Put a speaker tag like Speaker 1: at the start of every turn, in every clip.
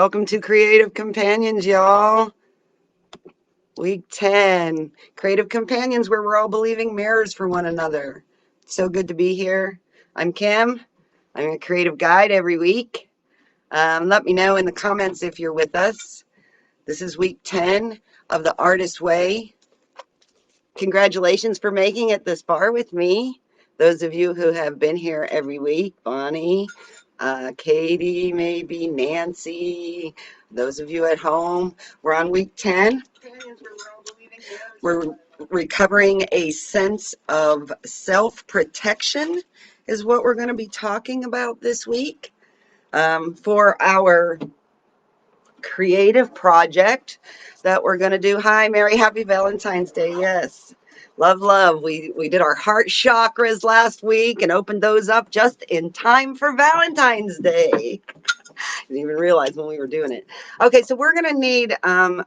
Speaker 1: Welcome to Creative Companions, y'all. Week 10. Creative Companions, where we're all believing mirrors for one another. So good to be here. I'm Kim. I'm a creative guide every week. Let me know in the comments if you're with us. This is week 10 of The Artist Way. Congratulations for making it this far with me. Those of you who have been here every week, Bonnie, Katie, maybe, Nancy, those of you at home. We're on week 10. We're recovering a sense of self-protection is what we're going to be talking about this week for our creative project that we're going to do. Hi, Mary. Happy Valentine's Day. Yes. Love, love. We did our heart chakras last week and opened those up just in time for Valentine's Day. Didn't even realize when we were doing it. Okay, so we're going to need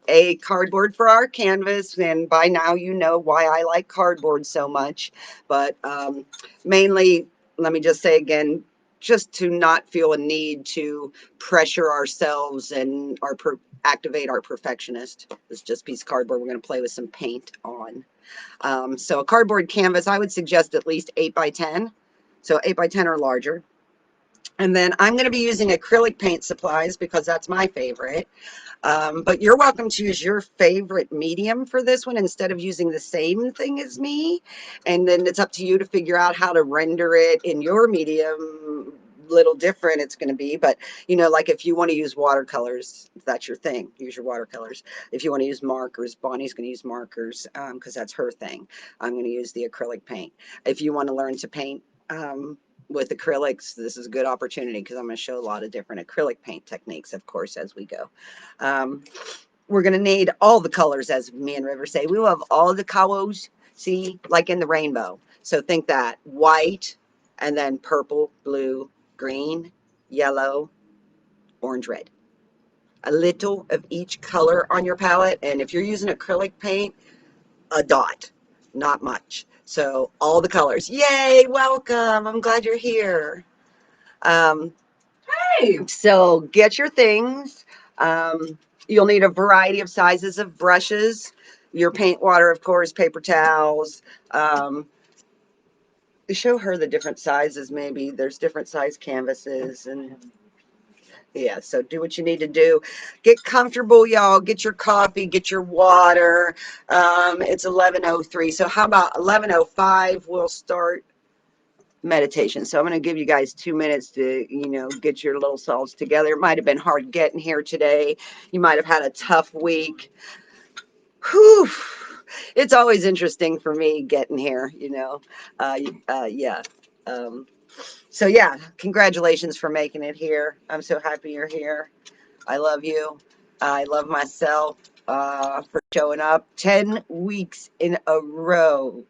Speaker 1: a cardboard for our canvas. And by now you know why I like cardboard so much. But mainly, let me just say again, just to not feel a need to pressure ourselves and activate our perfectionist. It's just a piece of cardboard we're going to play with some paint on. So a cardboard canvas, I would suggest at least 8 by 10. So 8 by 10 or larger. And then I'm going to be using acrylic paint supplies because that's my favorite. But you're welcome to use your favorite medium for this one instead of using the same thing as me. And then it's up to you to figure out how to render it in your medium. Little different it's going to be, but you know, like if you want to use watercolors, if that's your thing, use your watercolors. If you want to use markers, Bonnie's going to use markers because that's her thing. I'm going to use the acrylic paint. If you want to learn to paint with acrylics, this is a good opportunity because I'm going to show a lot of different acrylic paint techniques, of course, as we go. We're going to need all the colors, as me and River say. We will have all the colors, see, like in the rainbow. So think that white and then purple, blue, green, yellow, orange, red. A little of each color on your palette. And if you're using acrylic paint, a dot, not much. So all the colors. Yay, welcome. I'm glad you're here. Hey. So get your things. You'll need a variety of sizes of brushes. Your paint water, of course, paper towels. Show her the different sizes, maybe. There's different size canvases and yeah, so do what you need to do. Get comfortable, y'all. Get your coffee, get your water. It's 11:03. So how about 11:05 we'll start meditation. So I'm going to give you guys 2 minutes to, you know, get your little selves together. It might have been hard getting here today. You might have had a tough week. Whew. It's always interesting for me getting here, you know. Yeah. So yeah, congratulations for making it here. I'm so happy you're here. I love you. I love myself for showing up 10 weeks in a row.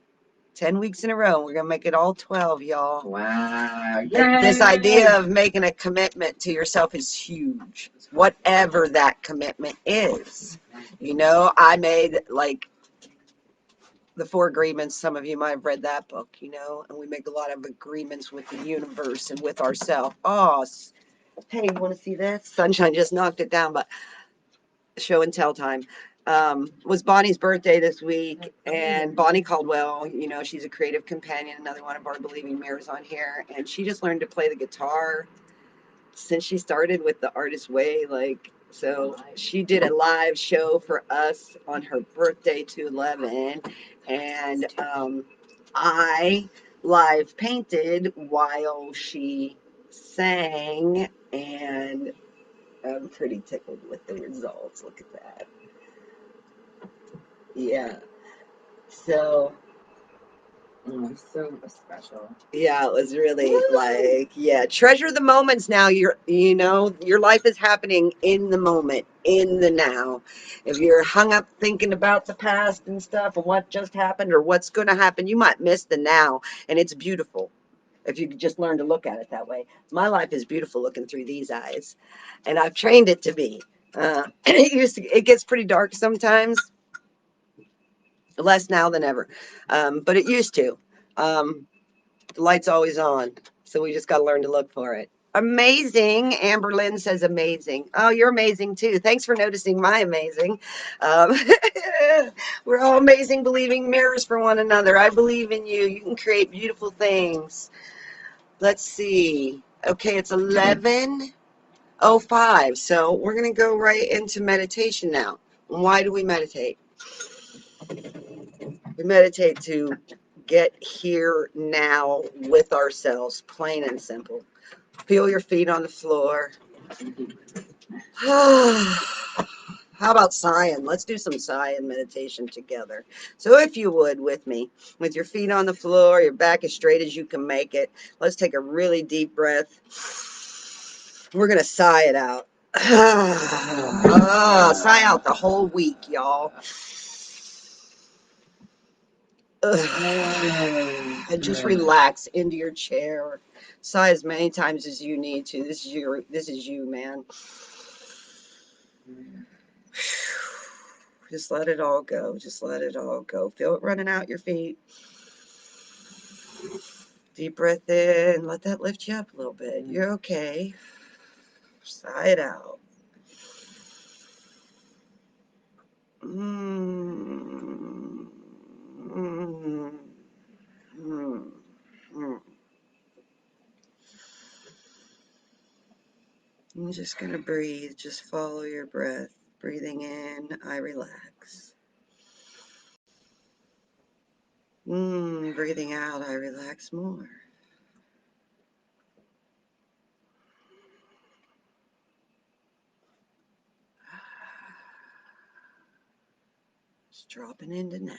Speaker 1: 10 weeks in a row. We're going to make it all 12, y'all.
Speaker 2: Wow. Yay.
Speaker 1: This idea of making a commitment to yourself is huge. Whatever that commitment is. You know, I made like the 4 agreements. Some of you might have read that book, you know, and we make a lot of agreements with the universe and with ourselves. Oh, hey, you want to see this? Sunshine just knocked it down, but show and tell time. Was Bonnie's birthday this week, and Bonnie Caldwell, you know, she's a creative companion, another one of our Believing Mirrors on here, and she just learned to play the guitar since she started with the Artist Way, like, so she did a live show for us on her birthday to 11, and I live painted while she sang, and I'm pretty tickled with the results. Look at that. Yeah. So,
Speaker 2: So special.
Speaker 1: yeah, it was really like, yeah, treasure the moments now. You know, your life is happening in the moment, in the now. If you're hung up thinking about the past and stuff and what just happened or what's going to happen, you might miss the now. And it's beautiful if you could just learn to look at it that way. My life is beautiful looking through these eyes, and I've trained it to be. It gets pretty dark sometimes, less now than ever, but it used to. The light's always on, so we just got to learn to look for it. Amazing. Amber Lynn says amazing. Oh, you're amazing too. Thanks for noticing my amazing. Um, we're all amazing, believing mirrors for one another. I believe in you. You can create beautiful things. Let's see. Okay, it's 11:05. So we're going to go right into meditation now. Why do we meditate? We meditate to get here now with ourselves, plain and simple. Feel your feet on the floor. How about sighing? Let's do some sighing meditation together. So if you would with me, with your feet on the floor, your back as straight as you can make it, let's take a really deep breath. We're going to sigh it out. Sigh out the whole week, y'all. And just relax into your chair. Sigh as many times as you need to. This is you, man. Just let it all go. Just let it all go. Feel it running out your feet. Deep breath in. Let that lift you up a little bit. You're okay. Sigh it out. Mm. Mm. Mm. Mm. I'm just going to breathe. Just follow your breath. Breathing in, I relax. Breathing out, I relax more. Just dropping into now.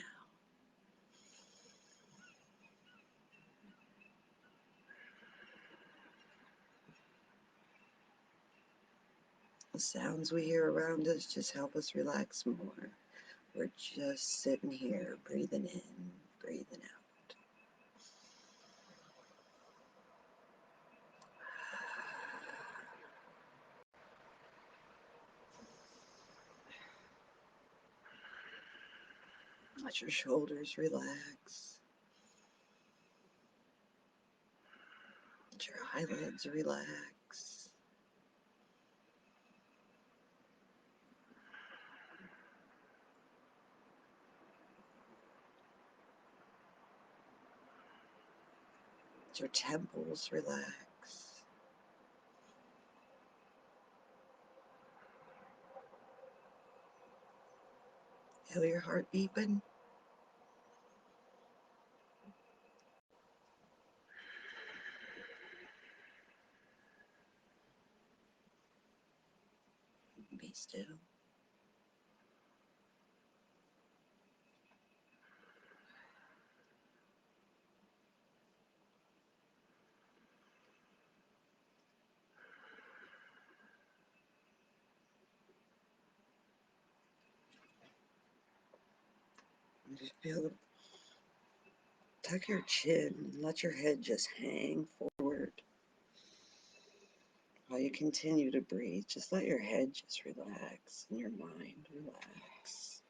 Speaker 1: The sounds we hear around us just help us relax more. We're just sitting here, breathing in, breathing out. Let your shoulders relax. Let your eyelids relax. Let your temples relax. Feel your heart beeping. Be still. Just feel, tuck your chin and let your head just hang forward. While you continue to breathe, just let your head just relax and your mind relax.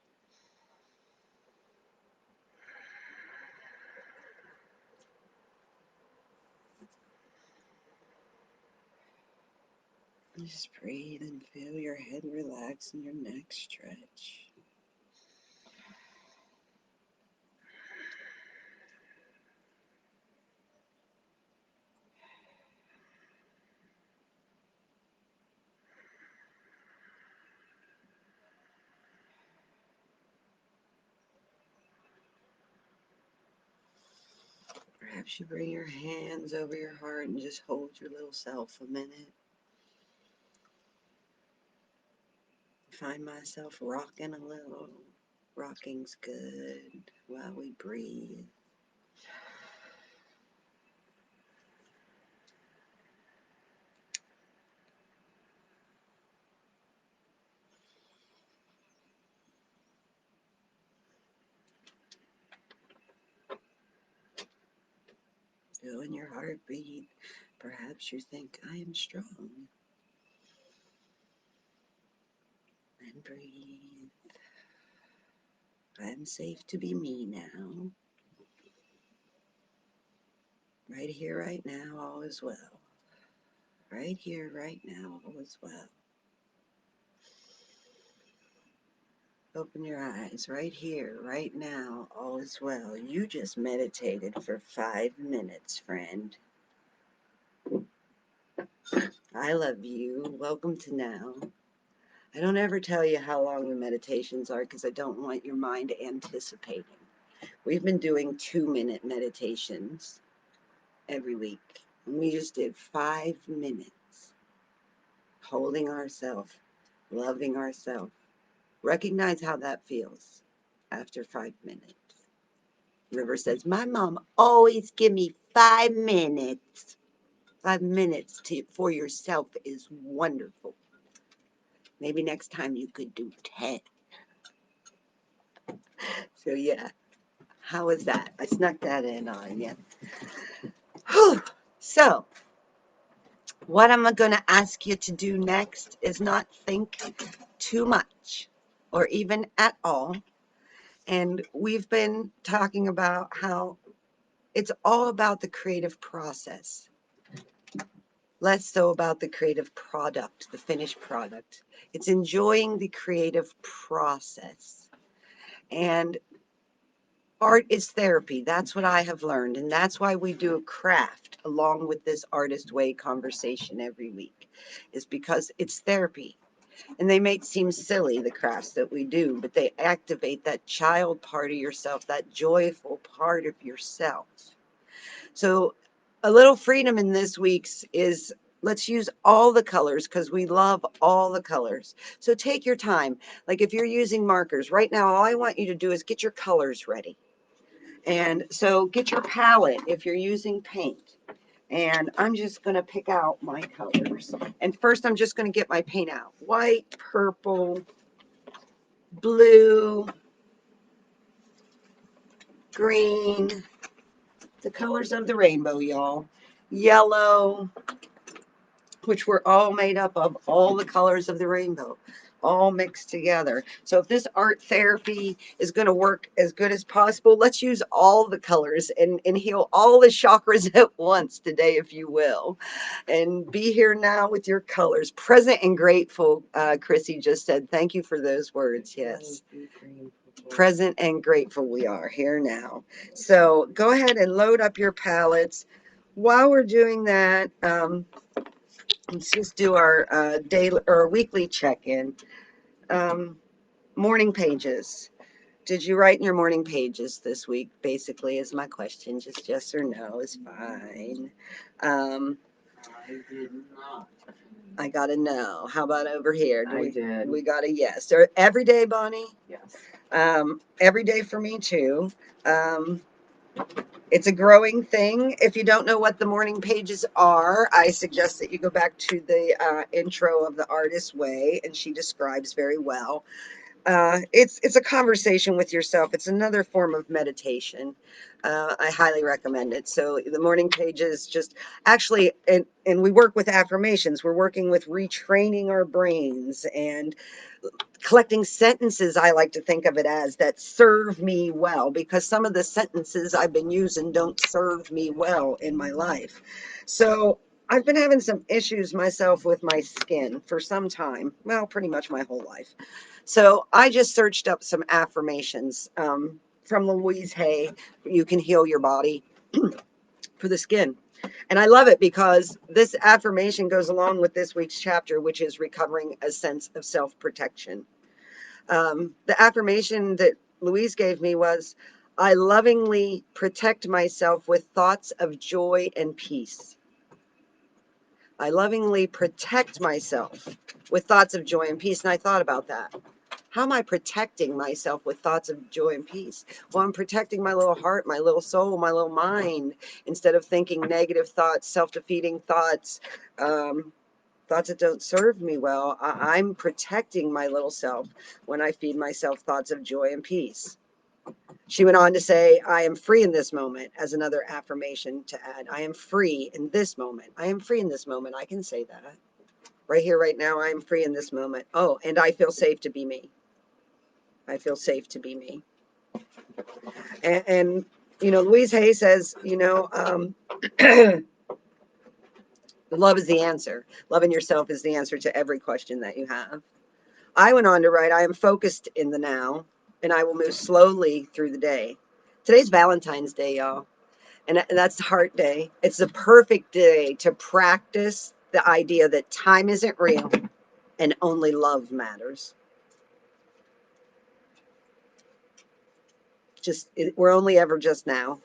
Speaker 1: And just breathe and feel your head relax and your neck stretch. Perhaps you bring your hands over your heart and just hold your little self a minute. Find myself rocking a little. Rocking's good while we breathe. Feeling your heartbeat. Perhaps you think I am strong. And breathe. I'm safe to be me now. Right here, right now, all is well. right here, right now, all is well. Open your eyes right here, right now, all is well. You just meditated for 5 minutes, friend. I love you. Welcome to now. I don't ever tell you how long the meditations are because I don't want your mind anticipating. We've been doing 2-minute meditations every week. And we just did 5 minutes. Holding ourselves, loving ourselves. Recognize how that feels after 5 minutes. River says, my mom always give me 5 minutes. 5 minutes for yourself is wonderful. Maybe next time you could do 10. So yeah, how was that? I snuck that in on you. So, what I'm going to ask you to do next is not think too much or even at all. And we've been talking about how it's all about the creative process, less so about the creative product, the finished product. It's enjoying the creative process. And art is therapy. That's what I have learned. And that's why we do a craft along with this artist way conversation every week, is because it's therapy. And they may seem silly, the crafts that we do, but they activate that child part of yourself, that joyful part of yourself. So a little freedom in this week's is let's use all the colors because we love all the colors. So take your time. Like if you're using markers right now, all I want you to do is get your colors ready. And so get your palette if you're using paint. And I'm just going to pick out my colors. And first I'm just going to get my paint out. White, purple, blue, green, the colors of the rainbow, y'all. Yellow, which were all made up of all the colors of the rainbow, all mixed together. So if this art therapy is going to work as good as possible, let's use all the colors and heal all the chakras at once today, if you will. And be here now with your colors. Present and grateful, Chrissy just said. Thank you for those words. Yes. Present and grateful we are here now. So go ahead and load up your palettes. While we're doing that, let's just do our daily or weekly check-in. Morning pages. Did you write in your morning pages this week? Basically, is my question. Just yes or no is fine.
Speaker 2: I did not.
Speaker 1: I got a no. How about over here?
Speaker 2: I did.
Speaker 1: We got a yes. Or every day, Bonnie?
Speaker 2: Yes.
Speaker 1: Every day for me too. It's a growing thing. If you don't know what the morning pages are, I suggest that you go back to the intro of The Artist's Way, and she describes very well. It's a conversation with yourself. It's another form of meditation. I highly recommend it. So the morning pages just actually, and we work with affirmations. We're working with retraining our brains and collecting sentences, I like to think of it as, that serve me well, because some of the sentences I've been using don't serve me well in my life. So I've been having some issues myself with my skin for some time, well, pretty much my whole life. So I just searched up some affirmations from Louise Hay. You can heal your body for the skin. And I love it because this affirmation goes along with this week's chapter, which is recovering a sense of self-protection. The affirmation that Louise gave me was, I lovingly protect myself with thoughts of joy and peace. I lovingly protect myself with thoughts of joy and peace. And I thought about that. How am I protecting myself with thoughts of joy and peace? Well, I'm protecting my little heart, my little soul, my little mind, instead of thinking negative thoughts, self-defeating thoughts, thoughts that don't serve me well. I'm protecting my little self when I feed myself thoughts of joy and peace. She went on to say, I am free in this moment, as another affirmation to add. I am free in this moment. I am free in this moment. I can say that. Right here, right now, I am free in this moment. Oh, and I feel safe to be me. I feel safe to be me. And you know, Louise Hay says, you know, Love is the answer. Loving yourself is the answer to every question that you have. I went on to write, I am focused in the now, and I will move slowly through the day. Today's Valentine's Day, y'all. And that's Heart Day. It's the perfect day to practice the idea that time isn't real and only love matters. We're only ever just now.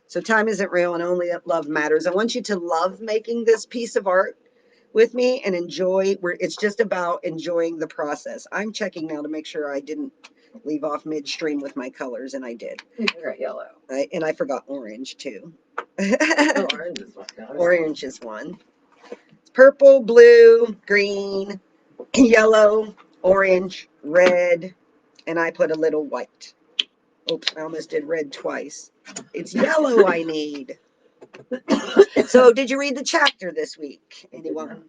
Speaker 1: So time isn't real and only love matters. I want you to love making this piece of art with me and enjoy. It's just about enjoying the process. I'm checking now to make sure I didn't leave off midstream with my colors, and I did.
Speaker 2: You forgot yellow.
Speaker 1: And I forgot orange too.
Speaker 2: Oh, orange is one.
Speaker 1: Orange is one. Purple, blue, green, yellow, orange, red, and I put a little white. Oops, I almost did red twice. It's yellow I need. So, did you read the chapter this week? Anyone?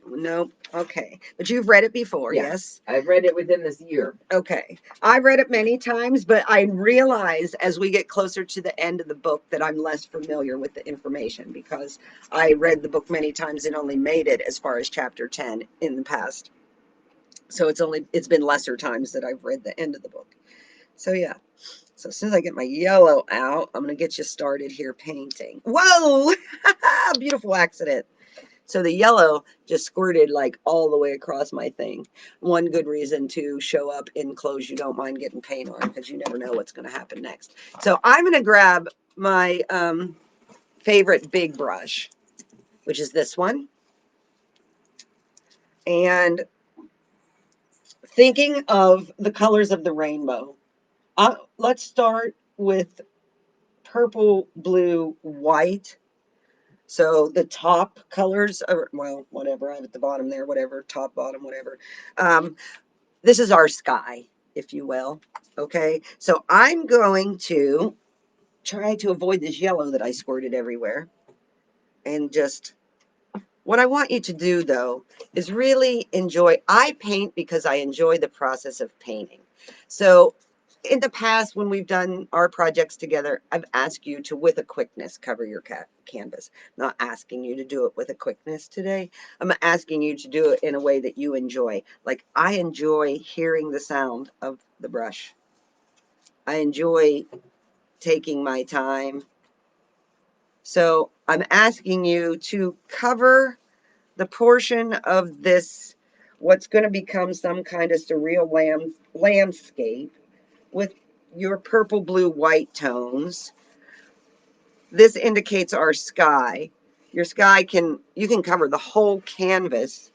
Speaker 1: No? Okay. But you've read it before,
Speaker 2: Yeah.
Speaker 1: yes?
Speaker 2: I've read it within this year.
Speaker 1: Okay. I've read it many times, but I realize as we get closer to the end of the book that I'm less familiar with the information because I read the book many times and only made it as far as chapter 10 in the past. So it's been lesser times that I've read the end of the book. So yeah. So as soon as I get my yellow out, I'm going to get you started here painting. Whoa! Beautiful accident. So the yellow just squirted like all the way across my thing. One good reason to show up in clothes you don't mind getting paint on because you never know what's going to happen next. So I'm going to grab my favorite big brush, which is this one. And thinking of the colors of the rainbow, let's start with purple, blue, white. So the top colors are, well, whatever, I have at the bottom there, whatever, top, bottom, whatever. This is our sky, if you will. Okay, so I'm going to try to avoid this yellow that I squirted everywhere. And just, what I want you to do, though, is really enjoy. I paint because I enjoy the process of painting. So in the past, when we've done our projects together, I've asked you to, with a quickness, cover your canvas. Not asking you to do it with a quickness today. I'm asking you to do it in a way that you enjoy. Like, I enjoy hearing the sound of the brush. I enjoy taking my time. So I'm asking you to cover the portion of this, what's going to become some kind of surreal landscape, with your purple, blue, white tones. This indicates our sky. Your sky you can cover the whole canvas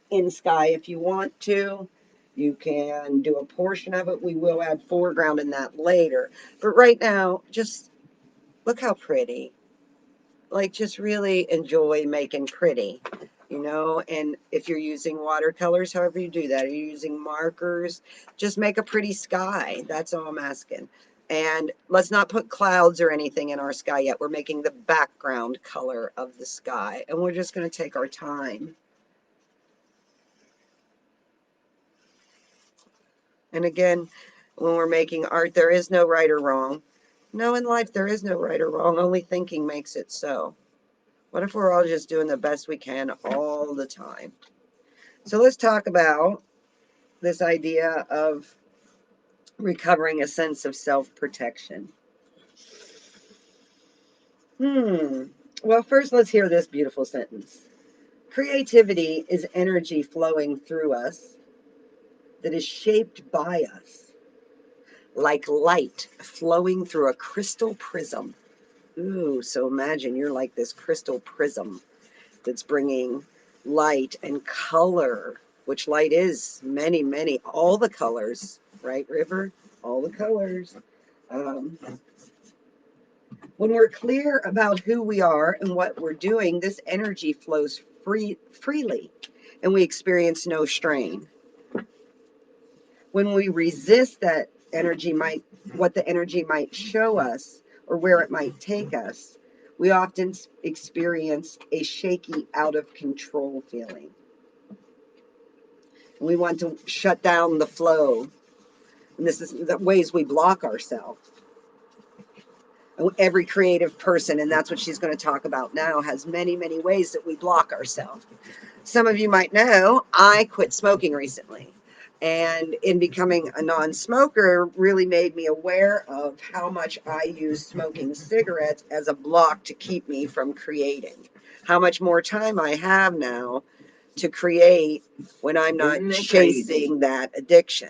Speaker 1: in sky if you want to. You can do a portion of it. We will add foreground in that later. But right now, just look how pretty. Like, just really enjoy making pretty, and if you're using watercolors, however you do that, are you using markers, just make a pretty sky. That's all I'm asking. And let's not put clouds or anything in our sky yet. We're making the background color of the sky, and we're just going to take our time. And again, when we're making art, there is no right or wrong. No, in life there is no right or wrong, only thinking makes it so. What if we're all just doing the best we can all the time? So let's talk about this idea of recovering a sense of self-protection. Well, first let's hear this beautiful sentence. Creativity is energy flowing through us that is shaped by us, like light flowing through a crystal prism. Ooh, so imagine you're like this crystal prism that's bringing light and color, which light is many, many, all the colors, right, River? All the colors. When we're clear about who we are and what we're doing, this energy flows freely, and we experience no strain. When we resist that energy what the energy might show us or where it might take us, we often experience a shaky, out of control feeling. We want to shut down the flow. And this is the ways we block ourselves. Every creative person, and that's what she's going to talk about now, has many, many ways that we block ourselves. Some of you might know I quit smoking recently. And in becoming a non-smoker really made me aware of how much I use smoking cigarettes as a block to keep me from creating. How much more time I have now to create when I'm not chasing that addiction.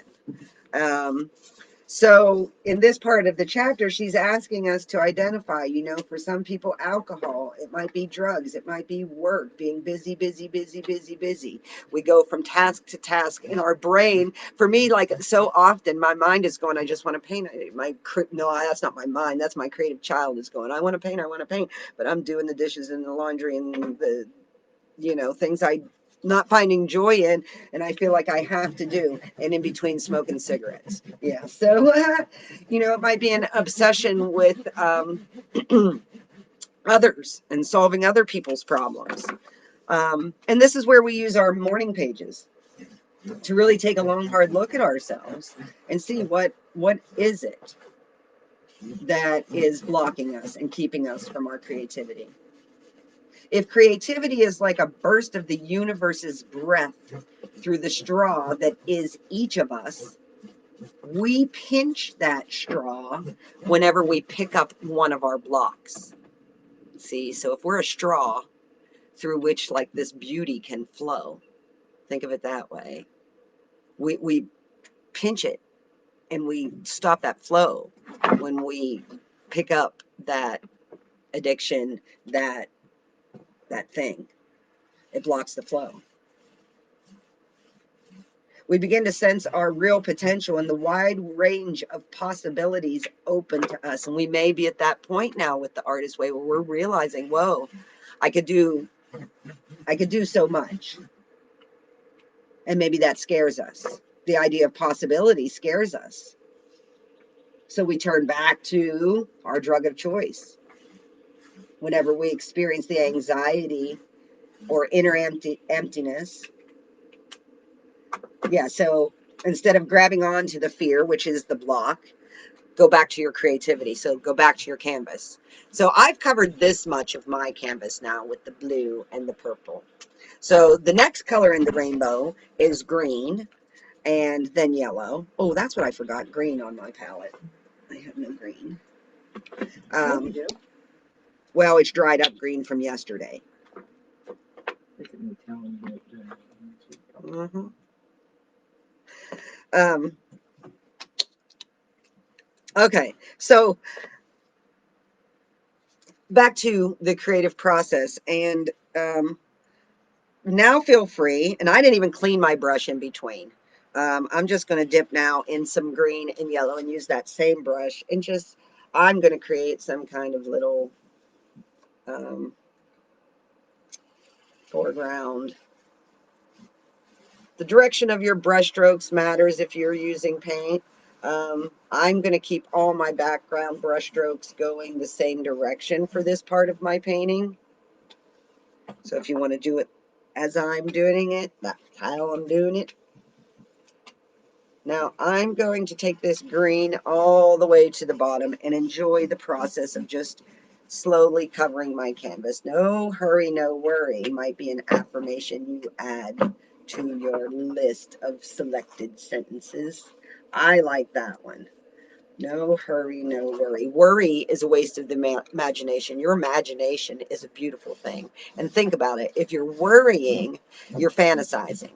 Speaker 1: So in this part of the chapter, she's asking us to identify, for some people, alcohol, it might be drugs, it might be work, being busy, busy, busy, busy, busy. We go from task to task in our brain. For me, like so often, my mind is going, I just want to paint. No, that's not my mind. That's my creative child is going, I want to paint. But I'm doing the dishes and the laundry and the, things I not finding joy in, and I feel like I have to do, and in between smoking cigarettes. Yeah. So, it might be an obsession with others and solving other people's problems. And this is where we use our morning pages to really take a long, hard look at ourselves and see what is it that is blocking us and keeping us from our creativity. If creativity is like a burst of the universe's breath through the straw that is each of us, we pinch that straw whenever we pick up one of our blocks. See, so if we're a straw through which like this beauty can flow, think of it that way. We pinch it and we stop that flow when we pick up that addiction, that thing. It blocks the flow. We begin to sense our real potential and the wide range of possibilities open to us. And we may be at that point now with the Artist Way where we're realizing, whoa, I could do so much. And maybe that scares us. The idea of possibility scares us. So we turn back to our drug of choice. Whenever we experience the anxiety or inner emptiness. Yeah, so instead of grabbing on to the fear, which is the block, go back to your creativity. So go back to your canvas. So I've covered this much of my canvas now with the blue and the purple. So the next color in the rainbow is green and then yellow. Oh, that's what I forgot. Green on my palette. I have no green. Well, it's dried up green from yesterday. Mm-hmm. Okay, so back to the creative process, and now feel free, and I didn't even clean my brush in between. I'm just going to dip now in some green and yellow and use that same brush, and I'm going to create some kind of little foreground. The direction of your brush strokes matters if you're using paint. I'm going to keep all my background brush strokes going the same direction for this part of my painting. So if you want to do it as I'm doing it, that's how I'm doing it. Now I'm going to take this green all the way to the bottom and enjoy the process of just slowly covering my canvas. No hurry, no worry might be an affirmation you add to your list of selected sentences. I like that one. No hurry, no worry. Worry is a waste of the imagination. Your imagination is a beautiful thing. And think about it. If you're worrying, you're fantasizing.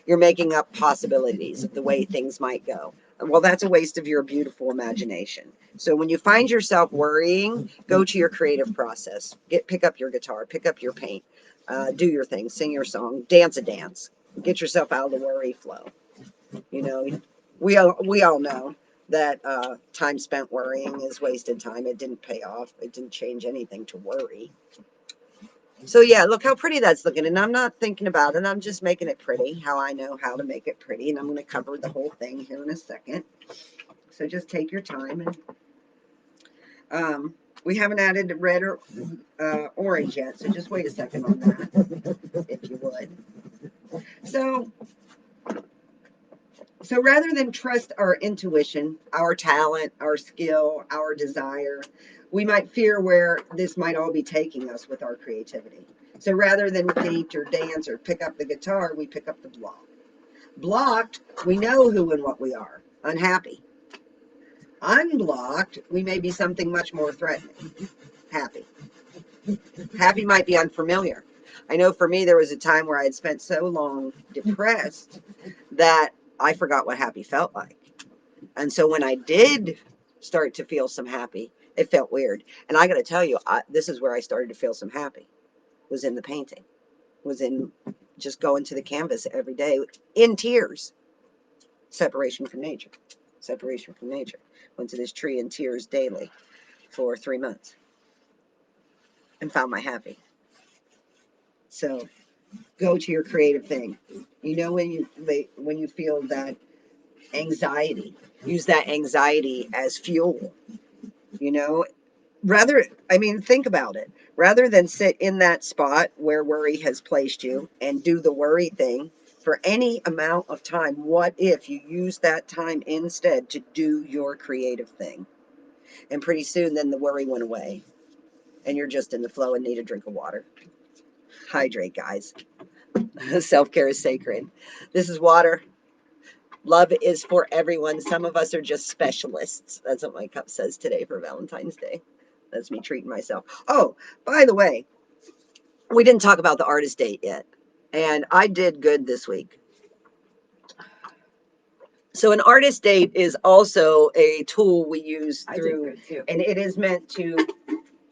Speaker 1: You're making up possibilities of the way things might go. Well, that's a waste of your beautiful imagination. So when you find yourself worrying, go to your creative process. Pick up your guitar, pick up your paint, do your thing, sing your song, dance a dance. Get yourself out of the worry flow. We all know that time spent worrying is wasted time. It didn't pay off. It didn't change anything to worry. So yeah, look how pretty that's looking. And I'm not thinking about it. I'm just making it pretty, how I know how to make it pretty. And I'm going to cover the whole thing here in a second. So just take your time. And we haven't added red or orange yet. So just wait a second on that, if you would. So So rather than trust our intuition, our talent, our skill, our desire, we might fear where this might all be taking us with our creativity. So rather than paint or dance or pick up the guitar, we pick up the block. Blocked, we know who and what we are. Unhappy. Unblocked, we may be something much more threatening. Happy. Happy might be unfamiliar. I know for me, there was a time where I had spent so long depressed that I forgot what happy felt like. And so when I did start to feel some happy, it felt weird. And I got to tell you, this is where I started to feel some happy, was in the painting, was in just going to the canvas every day in tears. Separation from nature. Separation from nature. Went to this tree in tears daily for 3 months and found my happy. So go to your creative thing. You know, when you feel that anxiety, use that anxiety as fuel. You know, think about it. Rather than sit in that spot where worry has placed you and do the worry thing for any amount of time, what if you use that time instead to do your creative thing? And pretty soon, then the worry went away and you're just in the flow and need a drink of water. Hydrate, guys. Self-care is sacred. This is water. Love is for everyone. Some of us are just specialists. That's what my cup says today for Valentine's Day. That's me treating myself. Oh, by the way, we didn't talk about the artist date yet. And I did good this week. So an artist date is also a tool we use through, and it is meant to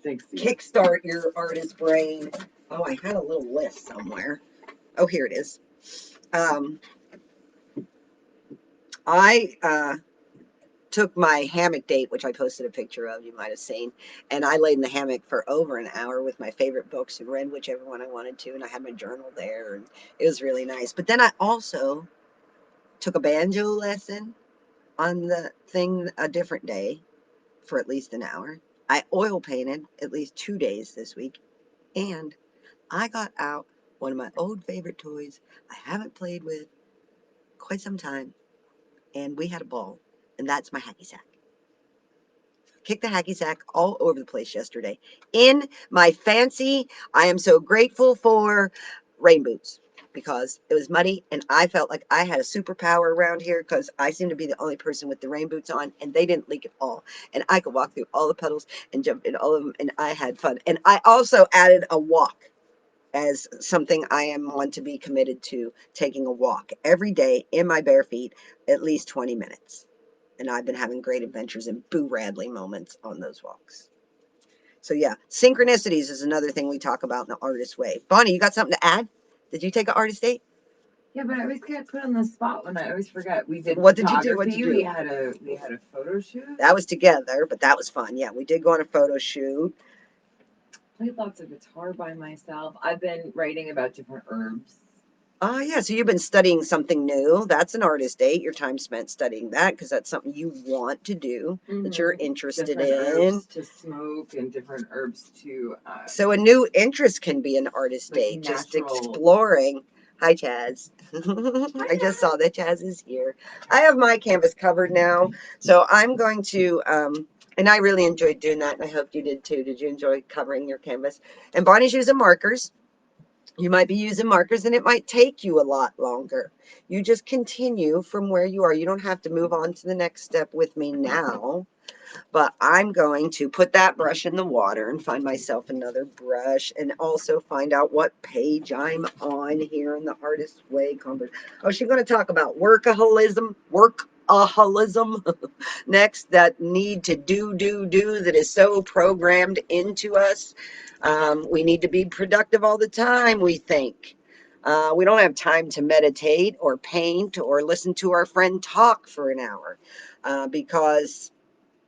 Speaker 1: kickstart your artist brain. Oh, I had a little list somewhere. Oh, here it is. I took my hammock date, which I posted a picture of, you might have seen, and I laid in the hammock for over an hour with my favorite books and read whichever one I wanted to, and I had my journal there, and it was really nice. But then I also took a banjo lesson on the thing a different day for at least an hour. I oil painted at least 2 days this week, and I got out one of my old favorite toys I haven't played with quite some time, and we had a ball, and that's my hacky sack. Kicked the hacky sack all over the place yesterday in my fancy, I am so grateful for rain boots, because it was muddy and I felt like I had a superpower around here because I seem to be the only person with the rain boots on, and they didn't leak at all. And I could walk through all the puddles and jump in all of them, and I had fun. And I also added a walk as something I am one to be committed to, taking a walk every day in my bare feet, at least 20 minutes. And I've been having great adventures and Boo Radley moments on those walks. So yeah, synchronicities is another thing we talk about in the artist way. Bonnie, you got something to add? Did you take an artist date?
Speaker 2: Yeah, but I always get put on the spot when I always forget. We did
Speaker 1: What did you do? What did you do?
Speaker 2: We had a photo shoot.
Speaker 1: That was together, but that was fun. Yeah, we did go on a photo shoot.
Speaker 2: Played lots of guitar by myself. I've been writing about different herbs.
Speaker 1: Oh, yeah. So you've been studying something new. That's an artist date. Your time spent studying that because that's something you want to do, that you're interested
Speaker 2: different
Speaker 1: in.
Speaker 2: Herbs to smoke and different herbs to.
Speaker 1: So a new interest can be an artist
Speaker 2: like
Speaker 1: date, just
Speaker 2: natural.
Speaker 1: exploring. Hi, Chaz. I just saw that Chaz is here. I have my canvas covered now, so I'm going to, and I really enjoyed doing that, and I hope you did too. Did you enjoy covering your canvas? And Bonnie's using markers. You might be using markers and it might take you a lot longer. You just continue from where you are. You don't have to move on to the next step with me now, but I'm going to put that brush in the water and find myself another brush, and also find out what page I'm on here in the Artist Way conversation. Oh, she's going to talk about workaholism next, that need to do that is so programmed into us. We need to be productive all the time, we think. We don't have time to meditate or paint or listen to our friend talk for an hour, because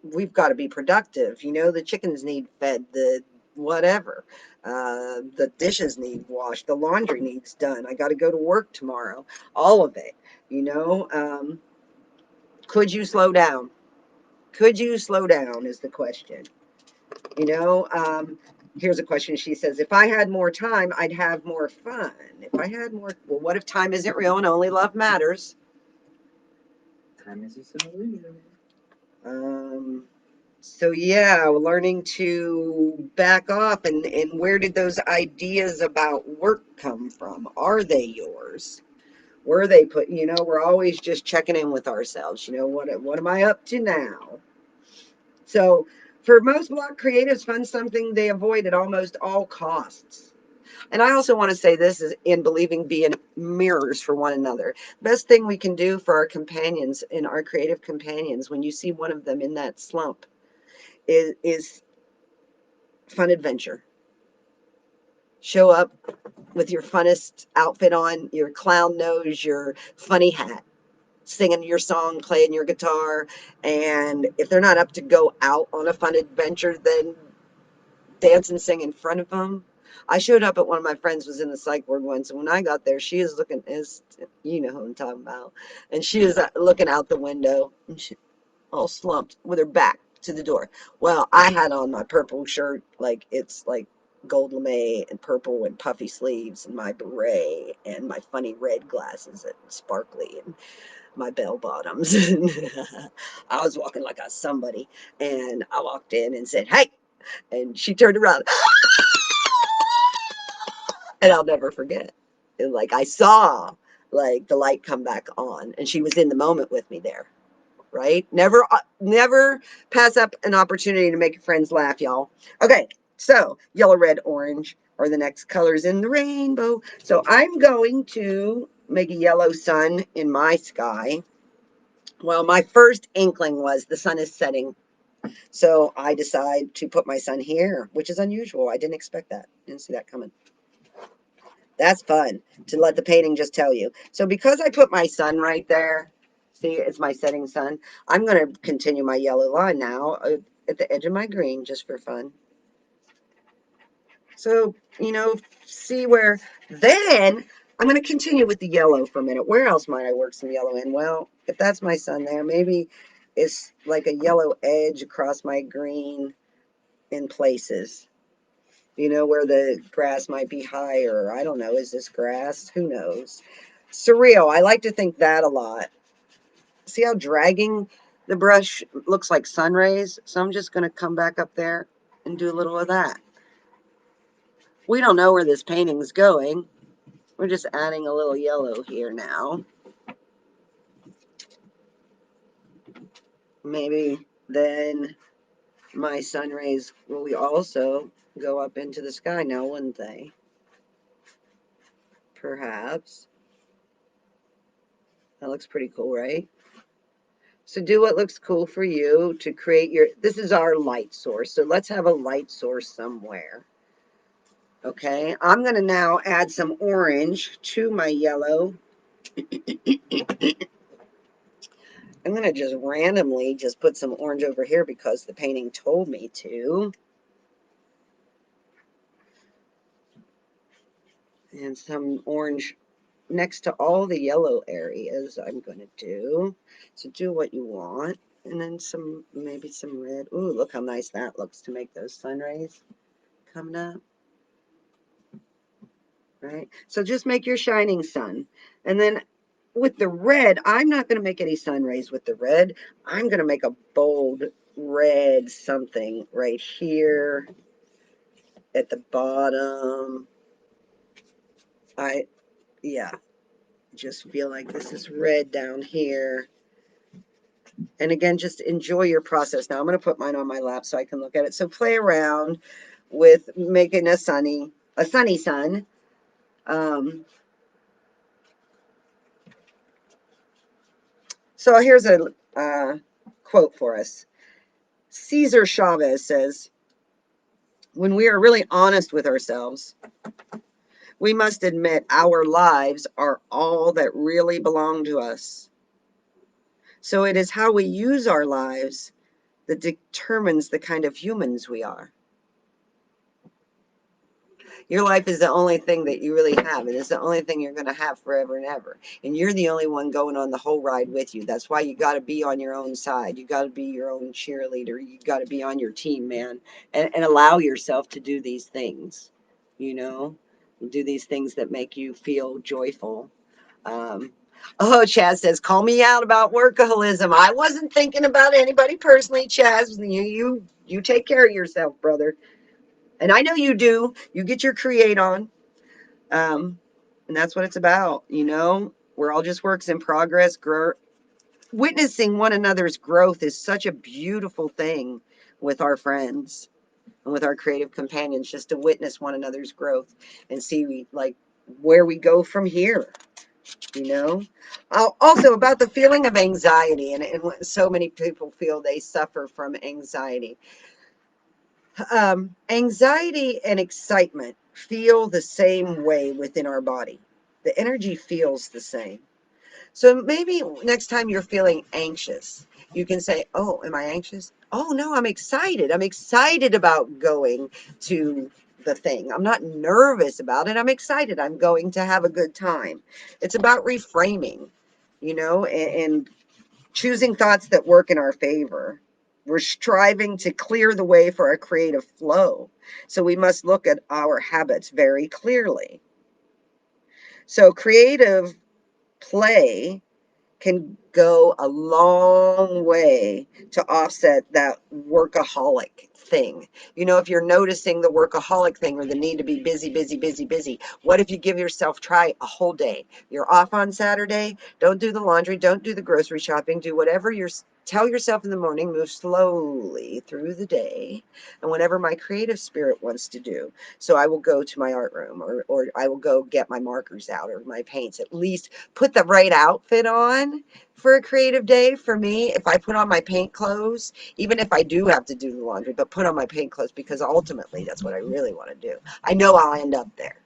Speaker 1: we've got to be productive. You know, the chickens need fed, the whatever. The dishes need washed, the laundry needs done. I got to go to work tomorrow. All of it, you know. Could you slow down? Could you slow down is the question. You know, here's a question. She says, if I had more time, I'd have more fun. If I had more, well, what if time isn't real and only love matters?
Speaker 2: Time is just an illusion.
Speaker 1: So yeah, learning to back off and where did those ideas about work come from? Are they yours? Were they put, we're always just checking in with ourselves. What am I up to now? So for most block creatives, find something they avoid at almost all costs. And I also want to say this is in believing being mirrors for one another. Best thing we can do for our companions and our creative companions when you see one of them in that slump is fun adventure. Show up with your funnest outfit on, your clown nose, your funny hat, singing your song, playing your guitar. And if they're not up to go out on a fun adventure, then dance and sing in front of them. I showed up at one of my friends was in the psych ward once, and when I got there, she is looking as you know who I'm talking about, and she is looking out the window, and she all slumped with her back to the door. Well, I had on my purple shirt, like it's like gold lame and purple and puffy sleeves, and my beret and my funny red glasses and sparkly and my bell bottoms. I was walking like a somebody, and I walked in and said, "Hey," and she turned around. And I'll never forget. And like I saw like the light come back on, and she was in the moment with me there, right? Never pass up an opportunity to make your friends laugh, y'all. Okay, so yellow, red, orange are the next colors in the rainbow. So I'm going to make a yellow sun in my sky. Well, my first inkling was the sun is setting. So I decide to put my sun here, which is unusual. I didn't expect that. Didn't see that coming. That's fun to let the painting just tell you. So because I put my sun right there, see, it's my setting sun. I'm going to continue my yellow line now at the edge of my green just for fun. So, see where then I'm going to continue with the yellow for a minute. Where else might I work some yellow in? Well, if that's my sun there, maybe it's like a yellow edge across my green in places. Where the grass might be higher. I don't know. Is this grass? Who knows? Surreal. I like to think that a lot. See how dragging the brush looks like sun rays? So I'm just going to come back up there and do a little of that. We don't know where this painting's going. We're just adding a little yellow here now. Maybe then my sun rays will also go up into the sky now, wouldn't they? Perhaps. That looks pretty cool, right? So do what looks cool for you to create this is our light source. So let's have a light source somewhere. Okay, I'm going to now add some orange to my yellow. I'm going to just randomly just put some orange over here because the painting told me to. And some orange next to all the yellow areas I'm going to do. So do what you want. And then maybe some red. Ooh, look how nice that looks to make those sun rays coming up. Right? So just make your shining sun. And then with the red, I'm not going to make any sun rays with the red. I'm going to make a bold red something right here at the bottom. Yeah, just feel like this is red down here. And again, just enjoy your process. Now I'm going to put mine on my lap so I can look at it. So play around with making a sunny sun. So here's a quote for us. Cesar Chavez says, when we are really honest with ourselves, we must admit our lives are all that really belong to us. So it is how we use our lives that determines the kind of humans we are. Your life is the only thing that you really have, and it's the only thing you're going to have forever and ever. And you're the only one going on the whole ride with you. That's why you got to be on your own side. You got to be your own cheerleader. You got to be on your team, man, and allow yourself to do these things. You know, do these things that make you feel joyful. Oh, Chaz says, call me out about workaholism. I wasn't thinking about anybody personally, Chaz. You take care of yourself, brother. And I know you do. You get your create on. And that's what it's about, you know? We're all just works in progress. Witnessing one another's growth is such a beautiful thing with our friends and with our creative companions, just to witness one another's growth and see like where we go from here, you know? Also about the feeling of anxiety, and so many people feel they suffer from anxiety. Anxiety and excitement feel the same way within our body. The energy feels the same. So maybe next time you're feeling anxious, you can say, oh, am I anxious? Oh, no, I'm excited. I'm excited about going to the thing. I'm not nervous about it. I'm excited. I'm going to have a good time. It's about reframing, you know, and choosing thoughts that work in our favor. We're striving to clear the way for a creative flow. So we must look at our habits very clearly. So creative play can go a long way to offset that workaholic thing. You know, if you're noticing the workaholic thing or the need to be busy, busy, busy, busy, what if you give yourself, try a whole day? You're off on Saturday, don't do the laundry, don't do the grocery shopping, do whatever tell yourself in the morning, move slowly through the day, and whatever my creative spirit wants to do. So I will go to my art room, or I will go get my markers out or my paints, at least put the right outfit on for a creative day. For me, if I put on my paint clothes, even if I do have to do the laundry, but put on my paint clothes, because ultimately that's what I really want to do. I know I'll end up there.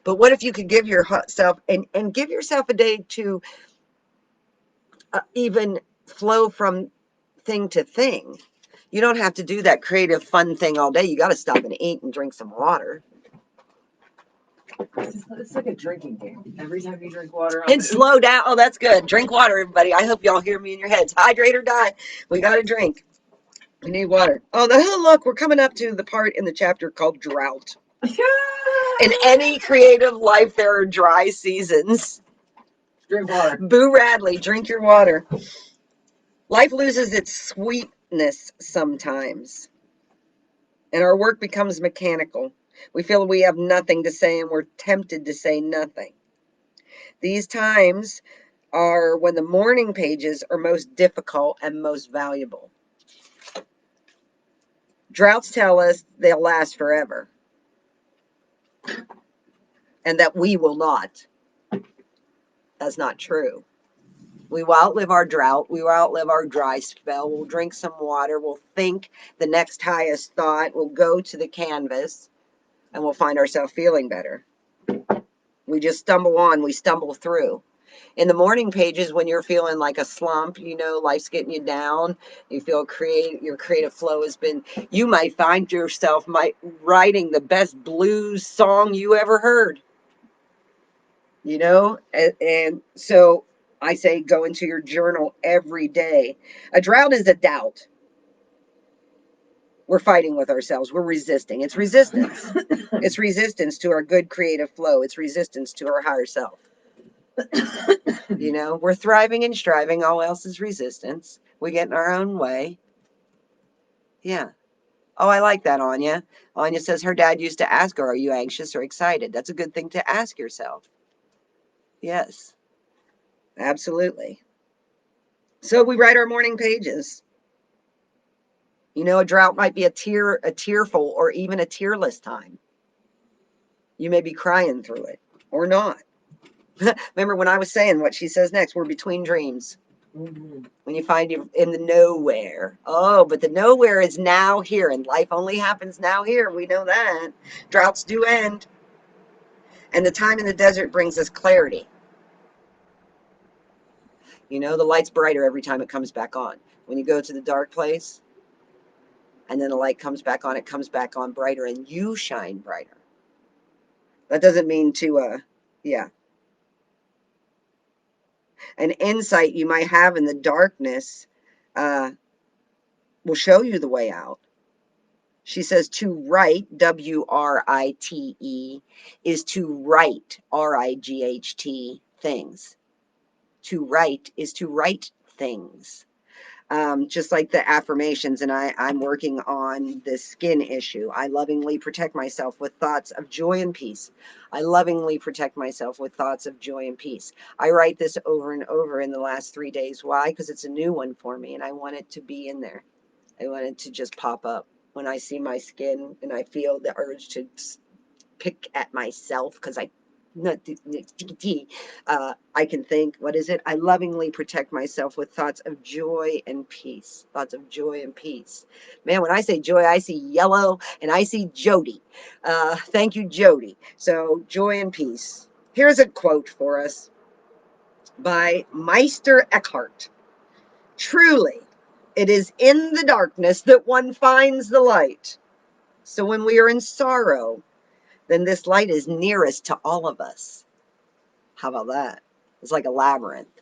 Speaker 1: But what if you could give yourself and give yourself a day to even flow from thing to thing? You don't have to do that creative fun thing all day. You got to stop and eat and drink some water.
Speaker 2: It's like a drinking game. Every time you drink water,
Speaker 1: and slow down. Oh, that's good. Drink water, everybody. I hope y'all hear me in your heads. Hydrate or die. We got to drink. We need water. Oh, look, we're coming up to the part in the chapter called drought. In any creative life, there are dry seasons.
Speaker 2: Drink water.
Speaker 1: Boo Radley, drink your water. Life loses its sweetness sometimes, and our work becomes mechanical. We feel we have nothing to say, and we're tempted to say nothing. These times are when the morning pages are most difficult and most valuable. Droughts tell us they'll last forever, and that we will not. That's not true. We will outlive our drought. We will outlive our dry spell. We'll drink some water. We'll think the next highest thought. We'll go to the canvas, and we'll find ourselves feeling better. We just stumble on. We stumble through. In the morning pages, when you're feeling like a slump, you know, life's getting you down, you feel your creative flow has been, you might find yourself writing the best blues song you ever heard. You know, and so I say go into your journal every day. A drought is a doubt. We're fighting with ourselves. We're resisting. It's resistance. It's resistance to our good creative flow. It's resistance to our higher self. You know, we're thriving and striving. All else is resistance. We get in our own way. Yeah. Oh, I like that, Anya. Anya says her dad used to ask her, are you anxious or excited? That's a good thing to ask yourself. Yes, absolutely. So we write our morning pages. You know, a drought might be a tearful, or even a tearless time. You may be crying through it or not. Remember when I was saying what she says next, we're between dreams. Mm-hmm. When you find you in the nowhere. Oh, but the nowhere is now here, and life only happens now here. We know that. Droughts do end. And the time in the desert brings us clarity. You know, the light's brighter every time it comes back on. When you go to the dark place, and then the light comes back on, it comes back on brighter, and you shine brighter. That doesn't mean to, yeah. An insight you might have in the darkness will show you the way out. She says to write, W-R-I-T-E, is to write, R-I-G-H-T, things. to write is to write things. Just like the affirmations, and I'm working on this skin issue. I lovingly protect myself with thoughts of joy and peace. I lovingly protect myself with thoughts of joy and peace. I write this over and over in the last 3 days. Why? Because it's a new one for me, and I want it to be in there. I want it to just pop up when I see my skin, and I feel the urge to pick at myself because I can think, what is it? I lovingly protect myself with thoughts of joy and peace. Thoughts of joy and peace. Man, when I say joy, I see yellow and I see Jody. Thank you, Jody. So, joy and peace. Here's a quote for us by Meister Eckhart. Truly, it is in the darkness that one finds the light. So when we are in sorrow, then this light is nearest to all of us. How about that? It's like a labyrinth.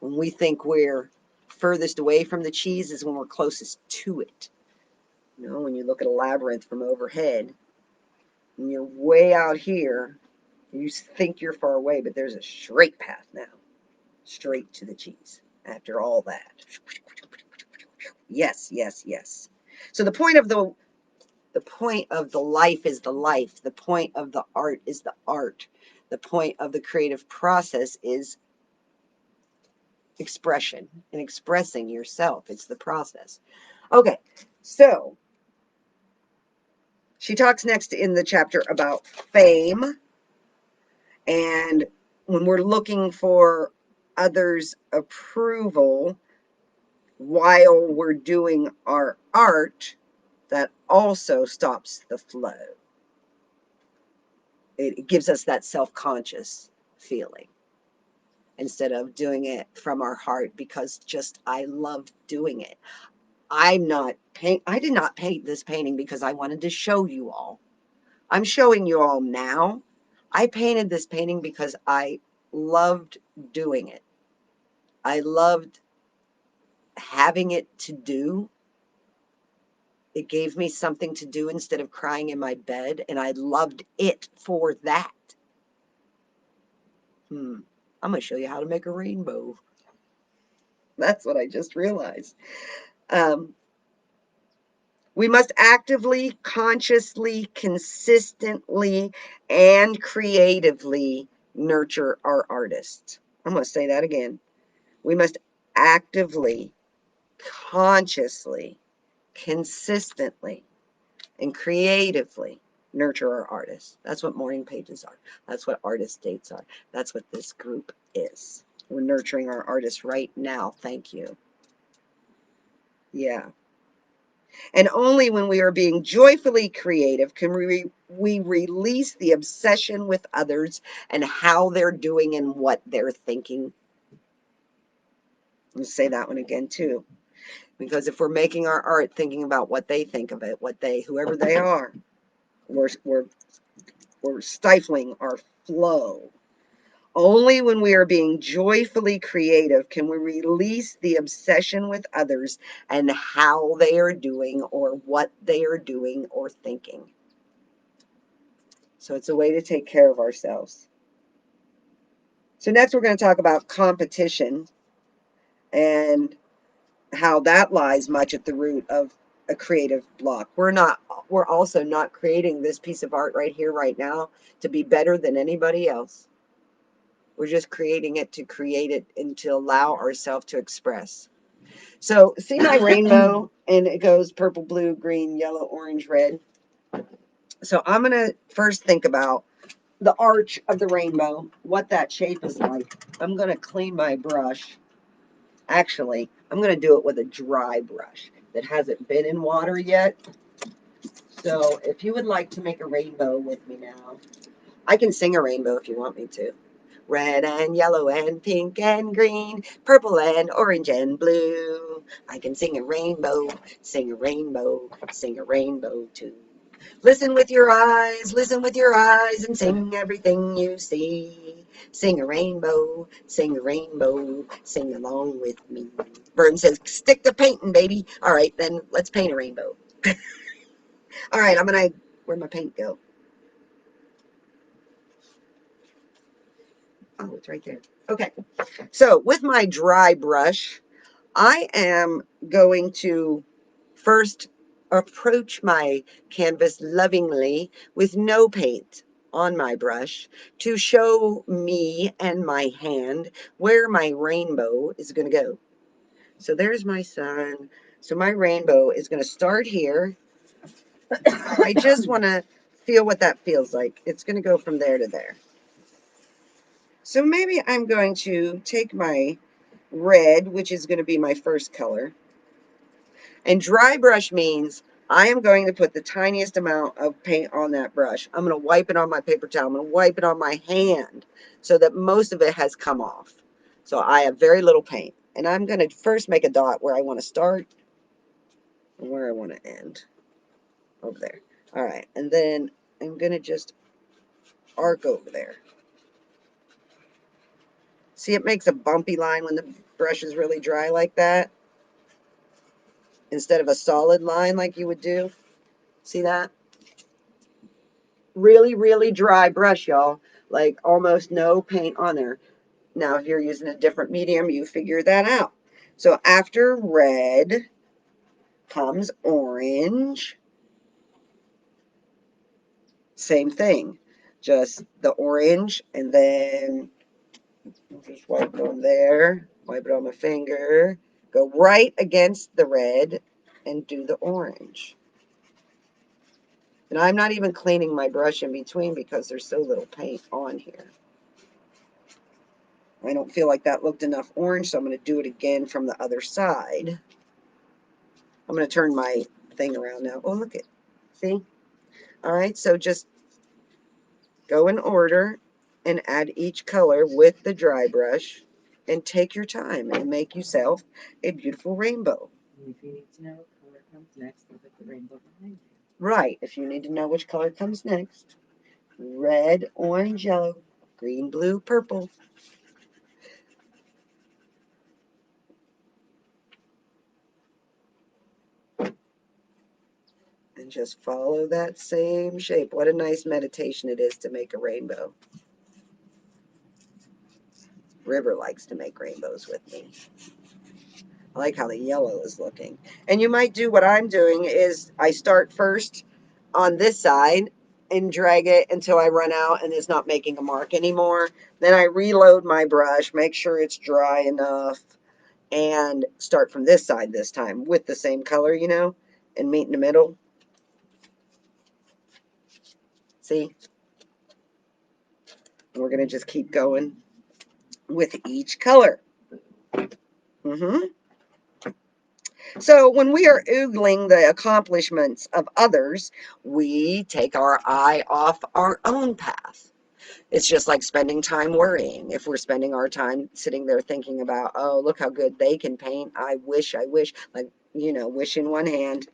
Speaker 1: When we think we're furthest away from the cheese is when we're closest to it. You know, when you look at a labyrinth from overhead, and you're way out here, you think you're far away, but there's a straight path now, straight to the cheese after all that. Yes, yes, yes. So the point of the life is the life. The point of the art is the art. The point of the creative process is expression and expressing yourself. It's the process. Okay, so she talks next in the chapter about fame. And when we're looking for others' approval while we're doing our art, that also stops the flow. It gives us that self-conscious feeling instead of doing it from our heart because just I love doing it. I did not paint this painting because I wanted to show you all. I'm showing you all now. I painted this painting because I loved doing it. I loved having it to do. It gave me something to do instead of crying in my bed, and I loved it for that. I'm going to show you how to make a rainbow. That's what I just realized. We must actively, consciously, consistently, and creatively nurture our artists. I'm going to say that again. We must actively, consciously, consistently, and creatively nurture our artists. That's what morning pages are. That's what artist dates are. That's what this group is. We're nurturing our artists right now. Thank you. Yeah. And only when we are being joyfully creative can we release the obsession with others and how they're doing and what they're thinking. I'll say that one again too. Because if we're making our art thinking about what they think of it, whoever they are, we're stifling our flow. Only when we are being joyfully creative can we release the obsession with others and how they are doing or what they are doing or thinking. So it's a way to take care of ourselves. So next we're going to talk about competition and how that lies much at the root of a creative block. We're also not creating this piece of art right here, right now, to be better than anybody else. We're just creating it to create it and to allow ourselves to express. So see my rainbow, and it goes purple, blue, green, yellow, orange, red. So I'm going to first think about the arch of the rainbow, what that shape is like. I'm going to clean my brush. Actually, I'm going to do it with a dry brush that hasn't been in water yet. So if you would like to make a rainbow with me now, I can sing a rainbow if you want me to. Red and yellow and pink and green, purple and orange and blue. I can sing a rainbow, sing a rainbow, sing a rainbow too. Listen with your eyes, and sing everything you see. Sing a rainbow, sing along with me. Vern says, stick to painting, baby. All right, then let's paint a rainbow. All right, where'd my paint go? Oh, it's right there. Okay. So with my dry brush, I am going to first approach my canvas lovingly with no paint on my brush to show me and my hand where my rainbow is going to go. So there's my sun. So my rainbow is going to start here. I just want to feel what that feels like. It's going to go from there to there. So maybe I'm going to take my red, which is going to be my first color. And dry brush means I am going to put the tiniest amount of paint on that brush. I'm going to wipe it on my paper towel. I'm going to wipe it on my hand so that most of it has come off. So I have very little paint. And I'm going to first make a dot where I want to start and where I want to end. Over there. All right. And then I'm going to just arc over there. See, it makes a bumpy line when the brush is really dry like that, instead of a solid line like you would do. See that? Really, really dry brush, y'all. Like almost no paint on there. Now, if you're using a different medium, you figure that out. So after red comes orange. Same thing. Just the orange, and then just wipe it on there. Wipe it on my finger. Go right against the red and do the orange. And I'm not even cleaning my brush in between because there's so little paint on here. I don't feel like that looked enough orange, so I'm going to do it again from the other side. I'm going to turn my thing around now. Oh, look it. See? All right, so just go in order and add each color with the dry brush and take your time and make yourself a beautiful rainbow.
Speaker 2: And if you need to know what color comes next, look at the rainbow behind you.
Speaker 1: Right, if you need to know which color comes next. Red, orange, yellow, green, blue, purple. And just follow that same shape. What a nice meditation it is to make a rainbow. River likes to make rainbows with me. I like how the yellow is looking. And you might do what I'm doing is I start first on this side and drag it until I run out and it's not making a mark anymore. Then I reload my brush, make sure it's dry enough, and start from this side this time with the same color, you know, and meet in the middle. See? And we're going to just keep going with each color. So when we are oogling the accomplishments of others, we take our eye off our own path. It's just like spending time worrying. If we're spending our time sitting there thinking about, oh, look how good they can paint. I wish, like, you know, wish in one hand,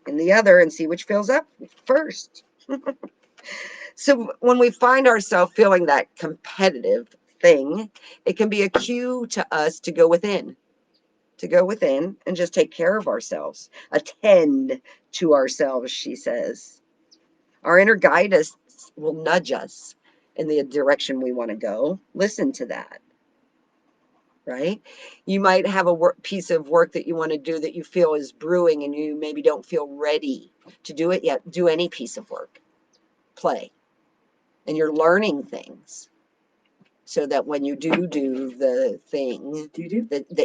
Speaker 1: in the other, and see which fills up first. So when we find ourselves feeling that competitive thing, it can be a cue to us to go within. To go within and just take care of ourselves. Attend to ourselves, she says. Our inner guidance will nudge us in the direction we want to go. Listen to that, right? You might have a piece of work that you want to do that you feel is brewing and you maybe don't feel ready to do it yet. Do any piece of work. Play. And you're learning things. So that when you do the thing,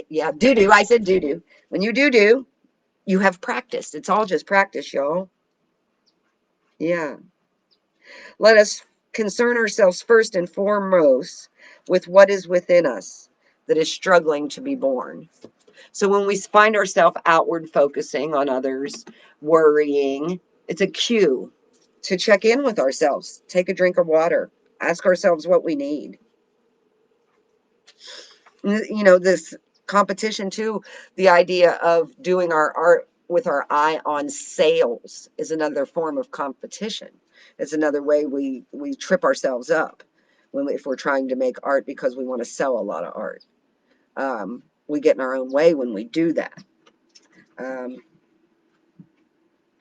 Speaker 1: yeah, I said do. When you do, you have practice. It's all just practice, y'all. Yeah. Let us concern ourselves first and foremost with what is within us that is struggling to be born. So when we find ourselves outward focusing on others, worrying, it's a cue to check in with ourselves, take a drink of water, ask ourselves what we need. You know, this competition too, the idea of doing our art with our eye on sales is another form of competition. It's another way we trip ourselves up if we're trying to make art because we want to sell a lot of art. We get in our own way when we do that.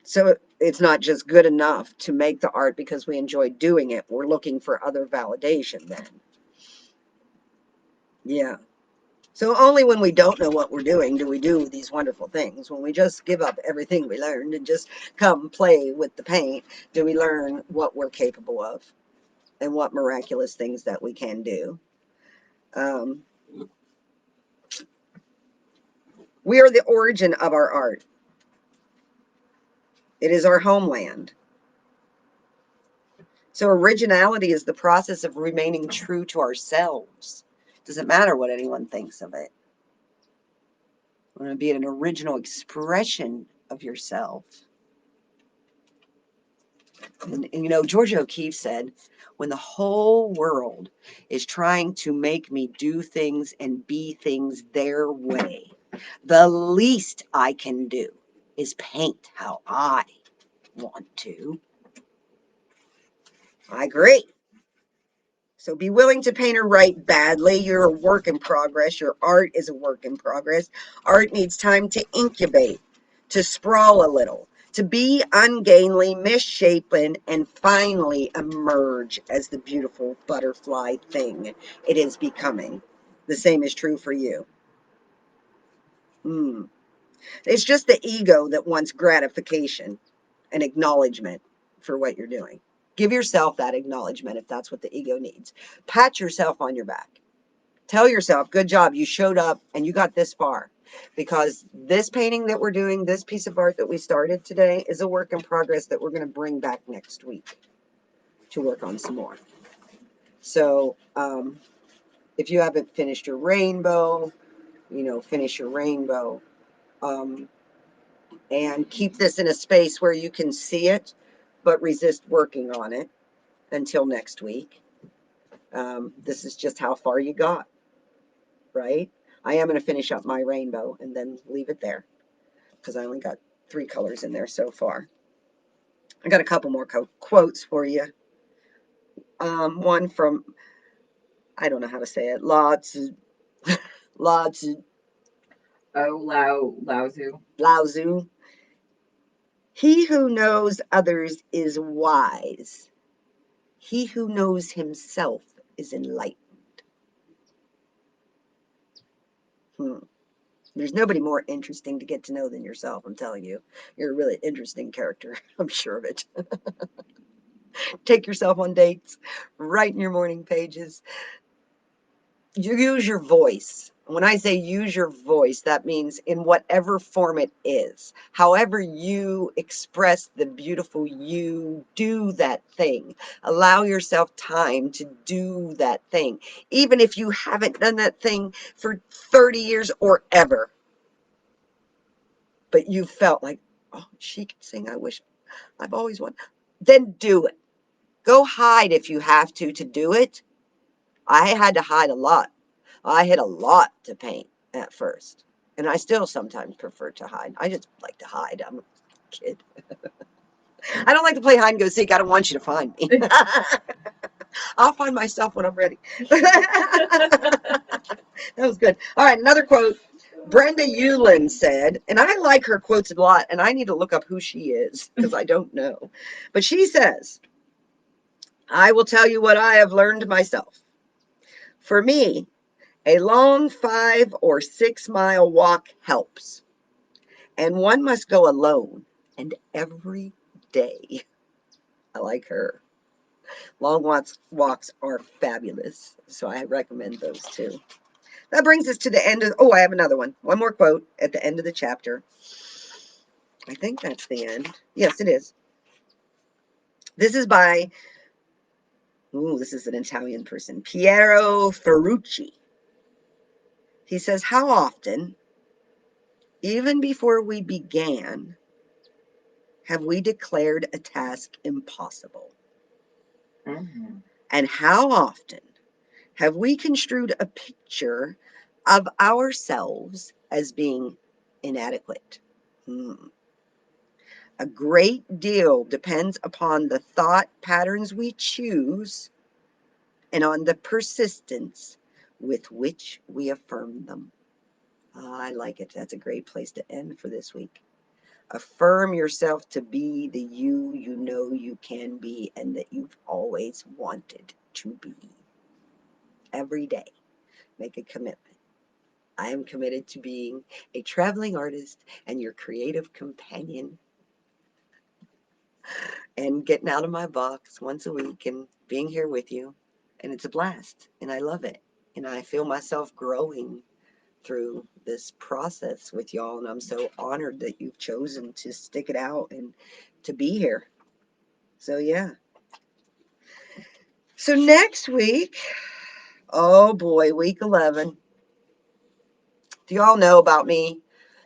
Speaker 1: So it's not just good enough to make the art because we enjoy doing it. We're looking for other validation then. Yeah. So only when we don't know what we're doing do we do these wonderful things. When we just give up everything we learned and just come play with the paint, do we learn what we're capable of and what miraculous things that we can do. Um, we are the origin of our art. It is our homeland. So originality is the process of remaining true to ourselves. Doesn't matter what anyone thinks of it. We're going to be an original expression of yourself. And you know, Georgia O'Keeffe said, when the whole world is trying to make me do things and be things their way, the least I can do is paint how I want to. I agree. So be willing to paint or write badly. You're a work in progress. Your art is a work in progress. Art needs time to incubate, to sprawl a little, to be ungainly, misshapen, and finally emerge as the beautiful butterfly thing it is becoming. The same is true for you. It's just the ego that wants gratification and acknowledgement for what you're doing. Give yourself that acknowledgement if that's what the ego needs. Pat yourself on your back. Tell yourself, good job, you showed up and you got this far. Because this painting that we're doing, this piece of art that we started today, is a work in progress that we're going to bring back next week to work on some more. So if you haven't finished your rainbow, finish your rainbow. And keep this in a space where you can see it, but resist working on it until next week. This is just how far you got, right? I am going to finish up my rainbow and then leave it there because I only got 3 colors in there so far. I got a couple more quotes for you. One from, I don't know how to say it, Lao Tzu.
Speaker 2: Oh, Lao Tzu.
Speaker 1: Lao Tzu. He who knows others is wise. He who knows himself is enlightened. There's nobody more interesting to get to know than yourself, I'm telling you. You're a really interesting character. I'm sure of it. Take yourself on dates. Write in your morning pages. You use your voice. When I say use your voice, that means in whatever form it is. However you express the beautiful you, do that thing. Allow yourself time to do that thing. Even if you haven't done that thing for 30 years or ever. But you felt like, oh, she can sing. I wish I've always wanted. Then do it. Go hide if you have to do it. I had to hide a lot. I had a lot to paint at first. And I still sometimes prefer to hide. I just like to hide. I'm a kid. I don't like to play hide and go seek. I don't want you to find me. I'll find myself when I'm ready. That was good. All right, another quote. Brenda Ullin said, and I like her quotes a lot, and I need to look up who she is because I don't know. But she says, I will tell you what I have learned myself. For me, a long 5 or 6 mile walk helps, and one must go alone and every day. I like her. Long walks are fabulous, so I recommend those too. That brings us to the end of, I have another one. One more quote at the end of the chapter. I think that's the end. Yes, it is. This is by, this is an Italian person, Piero Ferrucci. He says, how often, even before we began, have we declared a task impossible?
Speaker 2: Mm-hmm.
Speaker 1: And how often have we construed a picture of ourselves as being inadequate? A great deal depends upon the thought patterns we choose and on the persistence with which we affirm them. I like it. That's a great place to end for this week. Affirm yourself to be the you know you can be and that you've always wanted to be every day. make a commitment. I am committed to being a traveling artist and your creative companion and getting out of my box once a week and being here with you. And it's a blast and I love it. And I feel myself growing through this process with y'all. And I'm so honored that you've chosen to stick it out and to be here. So, yeah. So, next week, oh boy, week 11. Do y'all know about me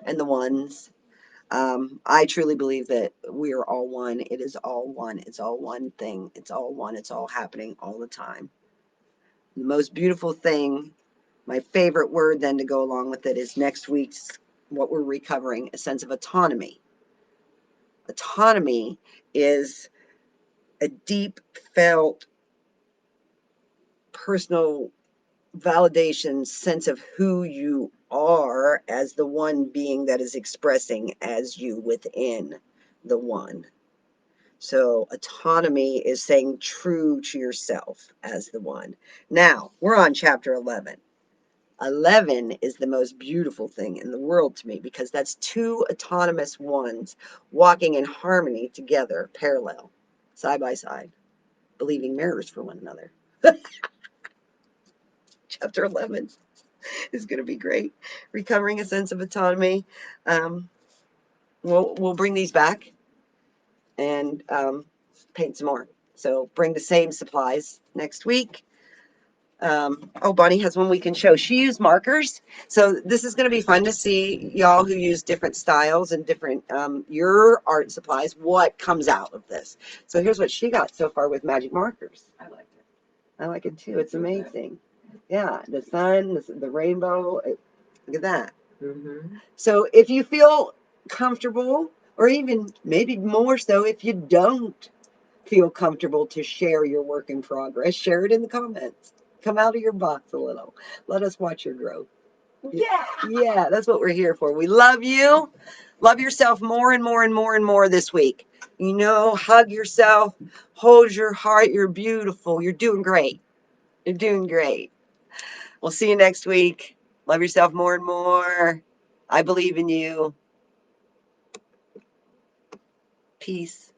Speaker 1: and the ones? I truly believe that we are all one. It is all one. It's all one thing. It's all one. It's all happening all the time. The most beautiful thing, my favorite word then to go along with it, is next week's what we're recovering, a sense of autonomy. Autonomy is a deep felt personal validation sense of who you are as the one being that is expressing as you within the one. So autonomy is saying true to yourself as the one. Now, we're on chapter 11. 11 is the most beautiful thing in the world to me because that's two autonomous ones walking in harmony together, parallel, side by side, believing mirrors for one another. Chapter 11 is going to be great. Recovering a sense of autonomy. Um, we'll bring these back and paint some more. So bring the same supplies next week. Oh, Bonnie has one we can show. She used markers. So this is going to be fun to see y'all who use different styles and different, your art supplies, what comes out of this. So here's what she got so far with magic markers.
Speaker 2: I liked it.
Speaker 1: I like it too. It's amazing. Yeah, the sun, the rainbow. Look at that.
Speaker 2: Mm-hmm.
Speaker 1: So if you feel comfortable, or even maybe more so if you don't feel comfortable to share your work in progress, share it in the comments. Come out of your box a little. Let us watch your growth.
Speaker 2: Yeah.
Speaker 1: Yeah, that's what we're here for. We love you. Love yourself more and more and more and more this week. You know, hug yourself, hold your heart. You're beautiful. You're doing great. You're doing great. We'll see you next week. Love yourself more and more. I believe in you. Peace.